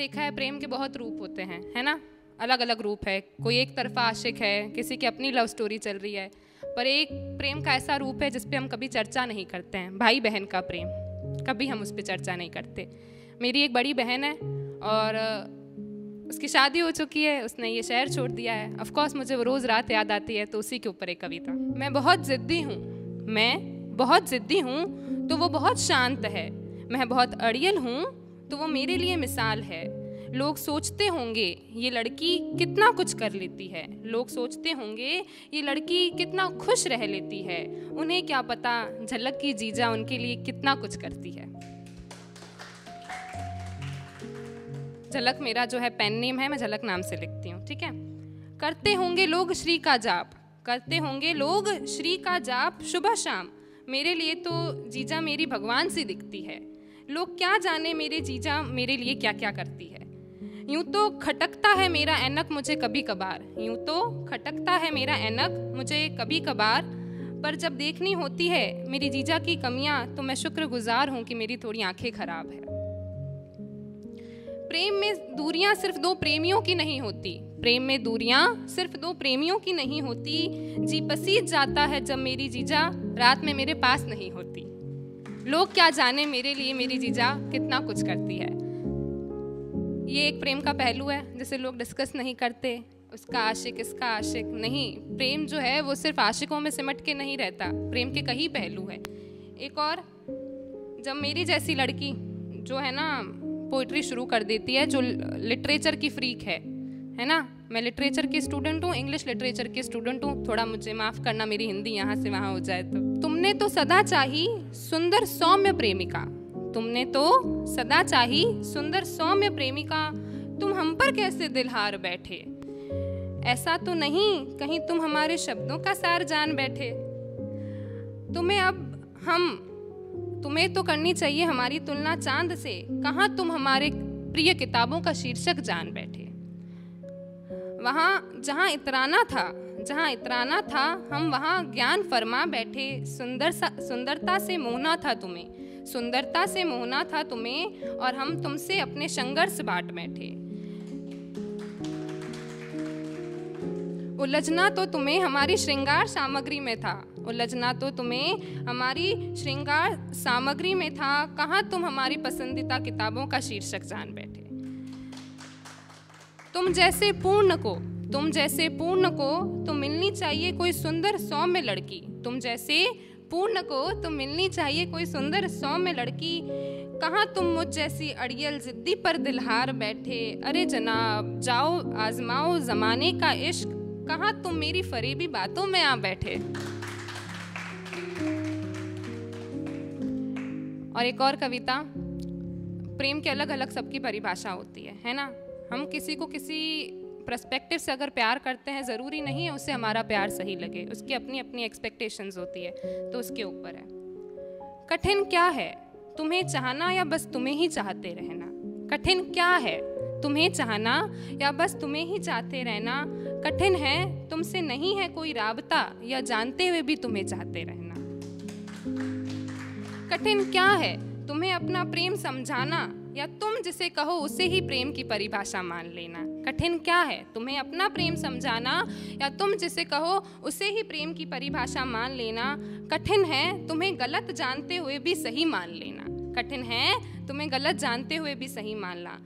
देखा है प्रेम के बहुत रूप होते हैं, है ना, अलग अलग रूप है। कोई एक तरफा आशिक है, किसी की अपनी लव स्टोरी चल रही है, पर एक प्रेम का ऐसा रूप है जिस पे हम कभी चर्चा नहीं करते हैं, भाई बहन का प्रेम, कभी हम उस पर चर्चा नहीं करते। मेरी एक बड़ी बहन है और उसकी शादी हो चुकी है, उसने ये शहर छोड़ दिया है। ऑफ कोर्स मुझे वो रोज़ रात याद आती है, तो उसी के ऊपर एक कविता। मैं बहुत ज़िद्दी हूँ, मैं बहुत ज़िद्दी हूँ तो वो बहुत शांत है। मैं बहुत अड़ियल हूँ तो वो मेरे लिए मिसाल है। लोग सोचते होंगे ये लड़की कितना कुछ कर लेती है, लोग सोचते होंगे ये लड़की कितना खुश रह लेती है। उन्हें क्या पता झलक की जीजा उनके लिए कितना कुछ करती है। झलक मेरा जो है पेन नेम है, मैं झलक नाम से लिखती हूँ, ठीक है। करते होंगे लोग श्री का जाप, करते होंगे लोग श्री का जाप सुबह शाम। मेरे लिए तो जीजा मेरी भगवान सी दिखती है। लोग क्या जाने मेरे जीजा मेरे लिए क्या क्या करती है। यूं तो खटकता है मेरा ऐनक मुझे कभी कभार, यूं तो खटकता है मेरा ऐनक मुझे कभी कभार, पर जब देखनी होती है मेरी जीजा की कमियां तो मैं शुक्रगुजार हूं कि मेरी थोड़ी आंखें खराब है। प्रेम में दूरियां सिर्फ दो प्रेमियों की नहीं होती, प्रेम में दूरियां सिर्फ दो प्रेमियों की नहीं होती। जी पसीज जाता है जब मेरी जीजा रात में मेरे पास नहीं होती। लोग क्या जाने मेरे लिए मेरी जीजा कितना कुछ करती है। ये एक प्रेम का पहलू है जिसे लोग डिस्कस नहीं करते, उसका आशिक इसका आशिक नहीं। प्रेम जो है वो सिर्फ आशिकों में सिमट के नहीं रहता, प्रेम के कई पहलू है। एक और, जब मेरी जैसी लड़की जो है ना पोइट्री शुरू कर देती है, जो लिटरेचर की फ्रीक है ना, मैं लिटरेचर की स्टूडेंट हूँ, इंग्लिश लिटरेचर की स्टूडेंट हूँ, थोड़ा मुझे माफ़ करना मेरी हिंदी यहाँ से वहाँ हो जाए तो। तुमने तो सदा चाही सुंदर सौम्य प्रेमिका, तुमने तो सदा चाही सुंदर सौम्य प्रेमिका, तुम हम पर कैसे दिल हार बैठे। ऐसा तो नहीं कहीं तुम हमारे शब्दों का सार जान बैठे। तुम्हें तो करनी चाहिए हमारी तुलना चांद से, कहाँ तुम हमारे प्रिय किताबों का शीर्षक जान बैठे। वहाँ जहाँ इतराना था हम वहाँ ज्ञान फरमा बैठे। सुंदरता से मोहना था तुम्हें, सुंदरता से मोहना था तुम्हें, और हम तुमसे अपने संघर्ष बांट बैठे। उलझना तो तुम्हें हमारी श्रृंगार सामग्री में था, उलझना तो तुम्हें हमारी श्रृंगार सामग्री में था, कहाँ तुम हमारी पसंदीदा किताबों का शीर्षक जान बैठे। तुम जैसे पूर्ण को तो मिलनी चाहिए कोई सुंदर सौम्य लड़की, तुम जैसे पूर्ण को तो मिलनी चाहिए कोई सुंदर सौम्य लड़की, कहाँ तुम मुझ जैसी अड़ियल जिद्दी पर दिलहार बैठे। अरे जनाब जाओ आजमाओ जमाने का इश्क, कहाँ तुम मेरी फरेबी बातों में आ बैठे। और एक और कविता, प्रेम के अलग अलग सबकी परिभाषा होती है ना। हम किसी को किसी पर्सपेक्टिव से अगर प्यार करते हैं, ज़रूरी नहीं है उससे हमारा प्यार सही लगे, उसकी अपनी अपनी एक्सपेक्टेशंस होती है, तो उसके ऊपर है। कठिन क्या है तुम्हें चाहना या बस तुम्हें ही चाहते रहना, कठिन क्या है तुम्हें चाहना या बस तुम्हें ही चाहते रहना। कठिन है तुमसे नहीं है कोई राबता, या जानते हुए भी तुम्हें चाहते रहना। कठिन क्या है तुम्हें अपना प्रेम समझाना, या तुम जिसे कहो उसे ही प्रेम की परिभाषा मान लेना। कठिन क्या है तुम्हें अपना प्रेम समझाना, या तुम जिसे कहो उसे ही प्रेम की परिभाषा मान लेना। कठिन है तुम्हें गलत जानते हुए भी सही मान लेना, कठिन है तुम्हें गलत जानते हुए भी सही मानना।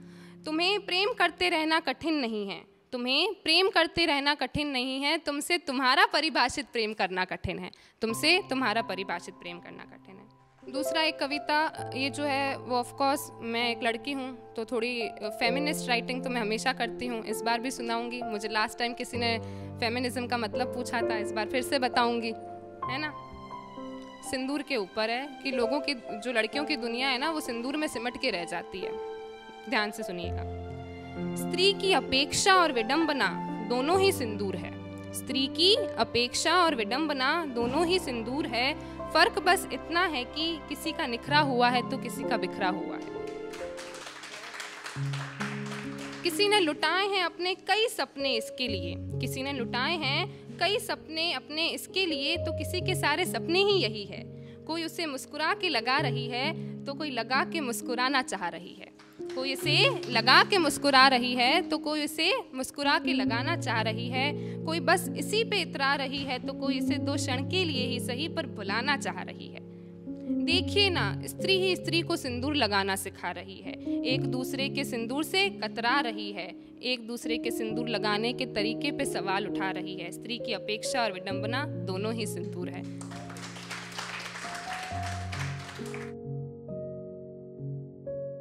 तुम्हें प्रेम करते रहना कठिन नहीं है, तुम्हें प्रेम करते रहना कठिन नहीं है, तुमसे तुम्हारा परिभाषित प्रेम करना कठिन है, तुमसे तुम्हारा परिभाषित प्रेम करना कठिन है। दूसरा एक कविता, ये जो है वो ऑफ कोर्स, मैं एक लड़की हूँ तो थोड़ी फेमिनिस्ट राइटिंग तो मैं हमेशा करती हूँ, इस बार भी सुनाऊंगी। मुझे लास्ट टाइम किसी ने फेमिनिज्म का मतलब पूछा था, इस बार फिर से बताऊंगी, है ना। सिंदूर के ऊपर है कि लोगों की, जो लड़कियों की दुनिया है ना, वो सिंदूर में सिमट के रह जाती है। ध्यान से सुनिएगा। स्त्री की अपेक्षा और विडंबना दोनों ही सिंदूर है, स्त्री की अपेक्षा और विडंबना दोनों ही सिंदूर है। फर्क बस इतना है कि किसी का निखरा हुआ है तो किसी का बिखरा हुआ है। किसी ने लुटाए हैं अपने कई सपने इसके लिए, किसी ने लुटाए हैं कई सपने अपने इसके लिए, तो किसी के सारे सपने ही यही है। कोई उसे मुस्कुरा के लगा रही है तो कोई लगा के मुस्कुराना चाह रही है, कोई इसे लगा के मुस्कुरा रही है तो कोई इसे मुस्कुरा के लगाना चाह रही है, कोई बस इसी पे इतरा रही है तो कोई इसे 2 क्षण के लिए ही सही पर भुलाना चाह रही है। देखिए ना, स्त्री ही स्त्री को सिंदूर लगाना सिखा रही है, एक दूसरे के सिंदूर से कतरा रही है, एक दूसरे के सिंदूर लगाने के तरीके पे सवाल उठा रही है। स्त्री की अपेक्षा और विडंबना दोनों ही सिंदूर है।